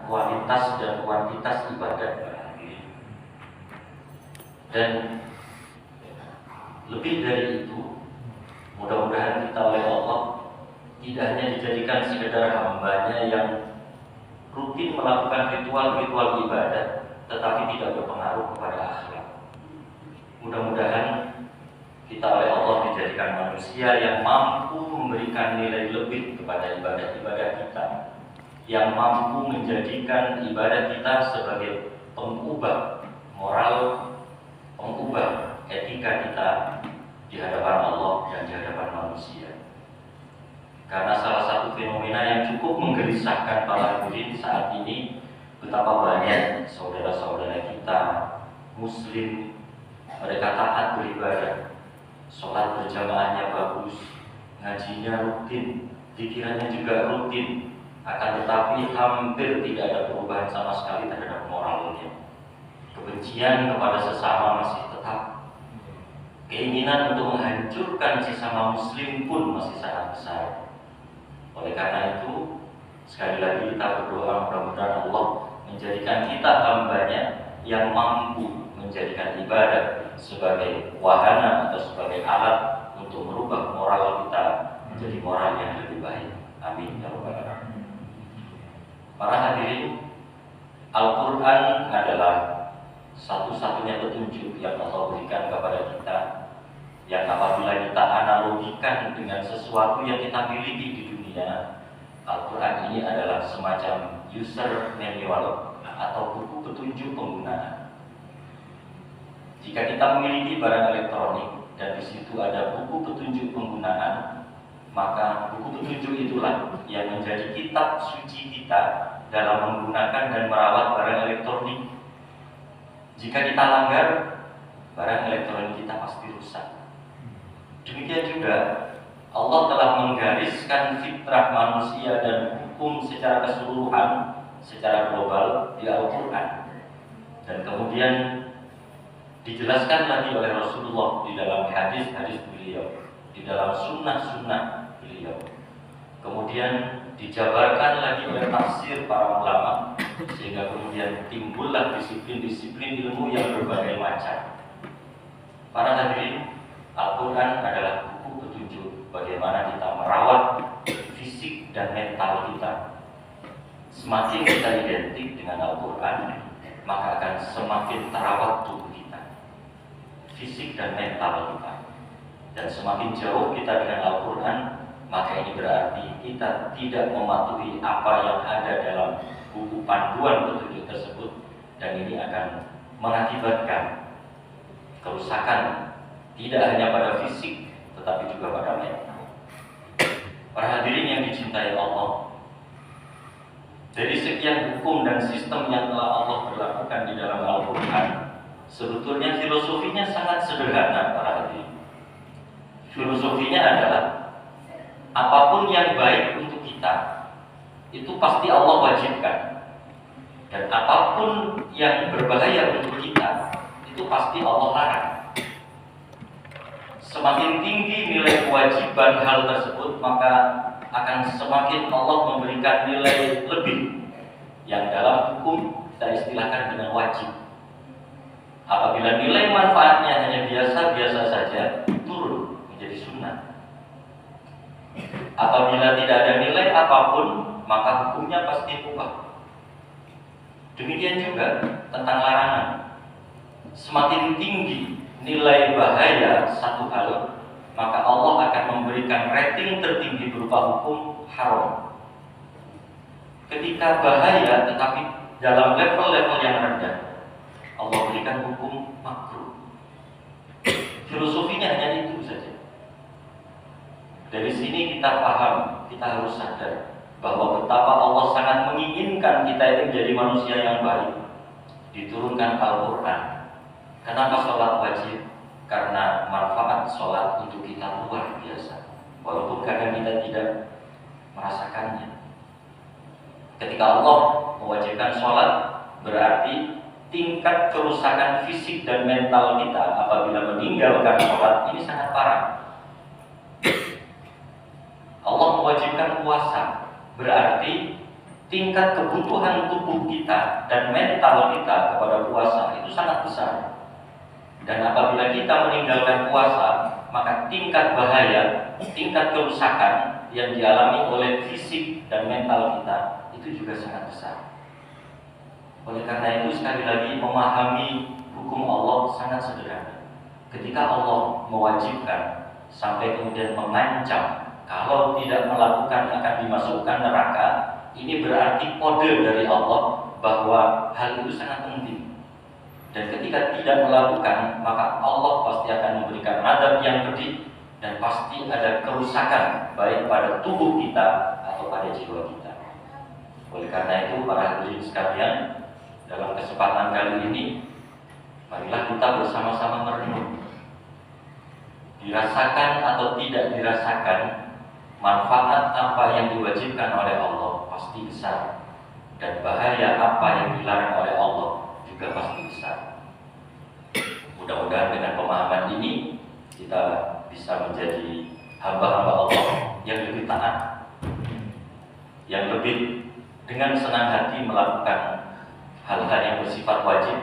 kualitas dan kuantitas ibadah. Dan lebih dari itu, mudah-mudahan kita oleh Allah tidak hanya dijadikan sekedar hambanya yang rutin melakukan ritual-ritual ibadah, tetapi tidak berpengaruh kepada akhlak. Mudah-mudahan kita oleh Allah dijadikan manusia yang mampu memberikan nilai lebih kepada ibadah-ibadah kita, yang mampu menjadikan ibadah kita sebagai pengubah moral, pengubah etika kita di hadapan Allah dan di hadapan manusia. Karena salah satu fenomena yang cukup menggelisahkan para hadirin saat ini, betapa banyak saudara-saudara kita Muslim, mereka taat beribadah, sholat berjamaahnya bagus, ngajinya rutin, pikirannya juga rutin, akan tetapi hampir tidak ada perubahan sama sekali terhadap moralnya. Kebencian kepada sesama masih tetap, keinginan untuk menghancurkan sesama Muslim pun masih sangat besar. Oleh karena itu, sekali lagi kita berdoa mudah-mudahan Allah menjadikan kita hambanya yang mampu menjadikan ibadah sebagai wahana atau sebagai alat untuk merubah moral kita menjadi moral yang lebih baik. Amin ya rabbal alamin. Para hadirin, Al-Quran adalah satu-satunya petunjuk yang Allah berikan kepada kita, yang apabila kita analogikan dengan sesuatu yang kita miliki di dunia, Al-Quran ini adalah semacam user manual atau buku petunjuk penggunaan. Jika kita memiliki barang elektronik dan di situ ada buku petunjuk penggunaan, maka buku petunjuk itulah yang menjadi kitab suci kita dalam menggunakan dan merawat barang elektronik. Jika kita langgar, barang elektronik kita pasti rusak. Demikian juga Allah telah menggariskan fitrah manusia dan hukum secara keseluruhan, secara global di Al-Quran. Dan kemudian dijelaskan lagi oleh Rasulullah di dalam hadis-hadis beliau, di dalam sunnah-sunnah beliau. Kemudian dijabarkan lagi oleh tafsir para ulama, sehingga kemudian timbullah disiplin-disiplin ilmu yang berbagai macam. Para hadirin, Al-Quran adalah buku petunjuk bagaimana kita merawat fisik dan mental kita. Semakin kita identik dengan Al-Quran, maka akan semakin terawat tubuh kita, fisik dan mental kita. Dan semakin jauh kita dengan Al-Quran, maka ini berarti kita tidak mematuhi apa yang ada dalam buku panduan petunjuk tersebut, dan ini akan mengakibatkan kerusakan tidak hanya pada fisik tetapi juga pada mental. Para hadirin yang dicintai Allah, dari sekian hukum dan sistem yang telah Allah berlakukan di dalam Al-Quran, sebetulnya filosofinya sangat sederhana para hadirin. Filosofinya adalah apapun yang baik untuk kita itu pasti Allah wajibkan, dan apapun yang berbahaya untuk kita itu pasti Allah larang. Semakin tinggi nilai kewajiban hal tersebut, maka akan semakin Allah memberikan nilai lebih yang dalam hukum kita istilahkan dengan wajib. Apabila nilai manfaatnya hanya biasa-biasa saja, turun menjadi sunnah. Apabila tidak ada nilai apapun, maka hukumnya pasti ubah. Demikian juga tentang larangan. Semakin tinggi nilai bahaya satu hal, maka Allah akan memberikan rating tertinggi berupa hukum haram. Ketika bahaya tetapi dalam level-level yang rendah, Allah berikan hukum makruh. Filosofinya hanya itu saja. Dari sini kita paham, kita harus sadar bahwa betapa Allah sangat menginginkan kita itu menjadi manusia yang baik. Diturunkan Al-Quran. Kenapa sholat wajib? Karena manfaat sholat untuk kita luar biasa, walaupun kadang kita tidak merasakannya. Ketika Allah mewajibkan sholat, berarti tingkat kerusakan fisik dan mental kita apabila meninggalkan sholat ini sangat parah. Allah mewajibkan puasa, berarti tingkat kebutuhan tubuh kita dan mental kita kepada puasa itu sangat besar. Dan apabila kita meninggalkan puasa, maka tingkat bahaya, tingkat kerusakan yang dialami oleh fisik dan mental kita itu juga sangat besar. Oleh karena itu sekali lagi memahami hukum Allah sangat sederhana. Ketika Allah mewajibkan sampai kemudian mengancam kalau tidak melakukan akan dimasukkan neraka, ini berarti kode dari Allah bahwa hal itu sangat penting. Dan ketika tidak melakukan, maka Allah pasti akan memberikan azab yang pedih dan pasti ada kerusakan baik pada tubuh kita atau pada jiwa kita. Oleh karena itu para hadirin sekalian, dalam kesempatan kali ini marilah kita bersama-sama merenung. Dirasakan atau tidak dirasakan, manfaat apa yang diwajibkan oleh Allah pasti besar, dan bahaya apa yang dilarang oleh Allah juga pasti besar. Mudah-mudahan dengan pemahaman ini kita bisa menjadi hamba-hamba Allah yang lebih taat, yang lebih dengan senang hati melakukan hal-hal yang bersifat wajib,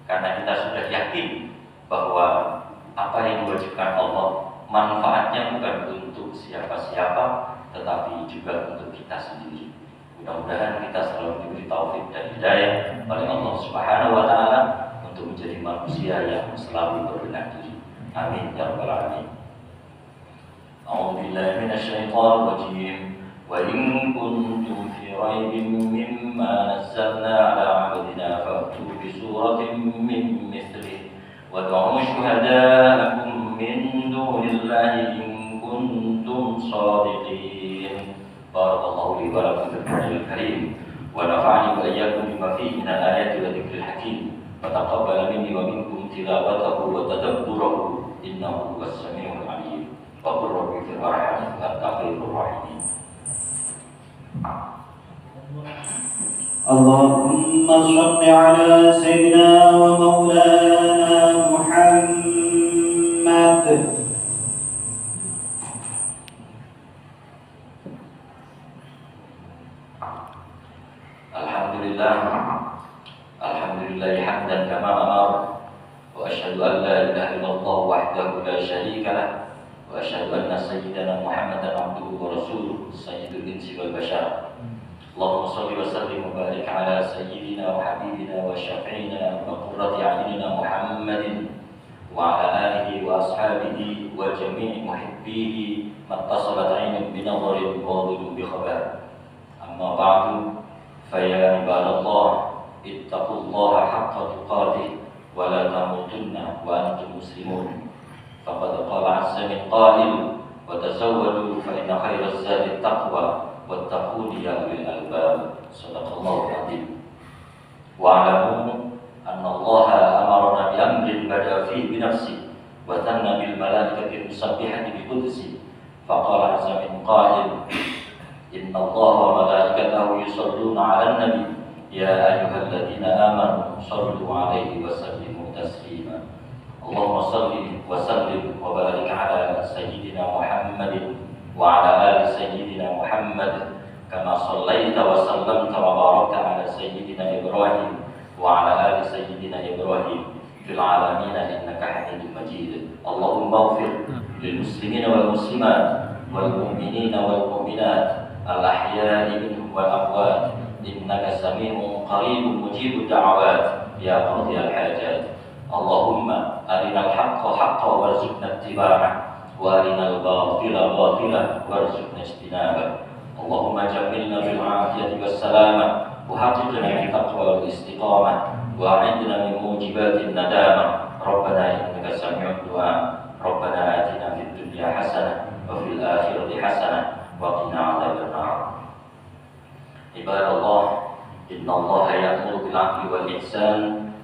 karena kita sudah yakin bahwa apa yang diwajibkan Allah manfaatnya bukan untuk siapa-siapa, tetapi juga untuk kita sendiri. Mudah-mudahan kita selalu diberi taufik dan hidayah oleh Allah Subhanahu wa Ta'ala untuk menjadi manusia yang selalu berbenah diri. Amin ya rabbal alamin. A'udzu billahi minasyaitonir rajim. Wa in kuntum fi raibin mimma nazzalna 'ala 'abdina fa'tu bi suratin min mithlihi wad'u syuhada'akum min dunillahi in kuntum shadiqin. Barakallahu li wa lakum fil Qur'anil Karim wa nafa'ani wa iyyakum bima fihi minal ayati wa dzikril hakim wa taqabbal minni wa minkum tilawatahu wa tadabburahu innahu huwas samiul 'alim. Wa qur rabbi fil warhamni wa anta khairur rahimin. Allahumma shalli ala sayyidina wa maulana Muhammad. Alhamdulillah hamdan kama amar, wa asyhadu an la ilaha illallah wahdahu la syarika lah, wa asyhadu anna sayyidana Muhammadan abduhu wa rasuluh sayyidul insi wal bashar. Allahumma shalli wa sallim wa barik ala sayyidina wa habibina wa syafi'ina wa qurrati a'yunina Muhammadin wa ala alihi wa ashabihi wa jami'i muhibbihi mattasalat 'ainun bi nadharin wa dhulun bi khabar. Amma ba'du, fa ya ibadallah ittaqullaha haqqa tuqatih wa la tamutunna wa antum muslimun. Faqad qala 'azza min qa'il wa tazawwadu fa inna khayra az-zadi at-taqwa wattaquni ya ulil albab. Shadaqallahu al-'azim. Wa'lamu anna Allah amarna bi amrin bada fihi bi nafsihi wa thanna bil malaikati musabbihati bi qudsihi. Faqala 'azza min qa'il inna Allah wa malaikatahu yusalluna 'alan nabi ya ayyuhalladzina amanu sallu 'alaihi wa sallimu taslima. Allahumma salli wa sallim wa barik ala sayyidina Muhammadin wa ala ali sayyidina Muhammad kama sallaita wa sallamta wa barakta ala sayyidina Ibrahim wa ala ali sayyidina Ibrahim fil alamin innaka Hamidum Majid. Allahumma ighfir lil muslimina wal muslimat wal mu'minina wal mu'minat al-ahya'i minhum wal amwat innaka sami'un qaribun mujibud da'awat ya qadiyal hajat. Allahumma arinal haqqa haqqan warzuqna ittiba'ah wa arinal batila batilan warzuqna ijtinabah. Allahumma jammilna bil afiyati was salamah wa haqqiqna bi taqwa wal istiqamah wa a'idna min mujibatin nadamah. Rabbana innaka sami'ud du'a. Rabbana atina fid dunya hasanah wa fil akhirati hasanah wa qina adzabannar. Ibadallah, innallaha ya'muru bil 'adli wal ihsan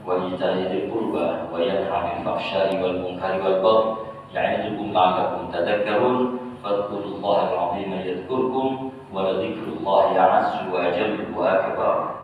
wa ita'i dzil qurba wa yanha 'anil fahsya'i wal munkari wal baghi ya'idukum la'allakum tadhakkarun. Fadhkurullaha al-'azima yadhkurkum wa la dzikrullahi 'azza wa jalla wa akbar.